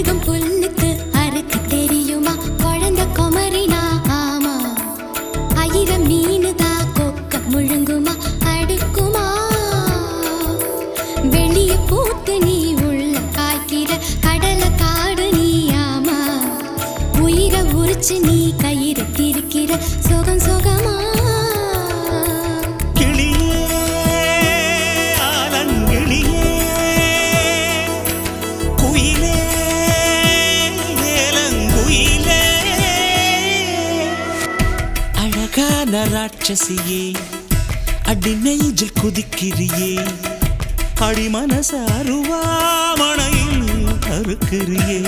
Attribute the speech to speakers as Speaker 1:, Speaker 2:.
Speaker 1: அருகம் புல்லுக்கு அறுக்க தெரியுமா குழந்தை குமரினா ஆமா 1000 மீனுதா கொக்க முழுங்குமா அடுக்குமா வெளிய பூத்து நீ உள்ள காய்க்கிற கடலை காடு நீ ஆமா உயிரை உரிச்சு நீ கயிறு திரிக்கிற சுகம் சுகமா
Speaker 2: ராட்சசியே அடி நெஞ்சில் குதிக்கிறியே அடி மனச அருவாமணையில் அறுக்கிறியே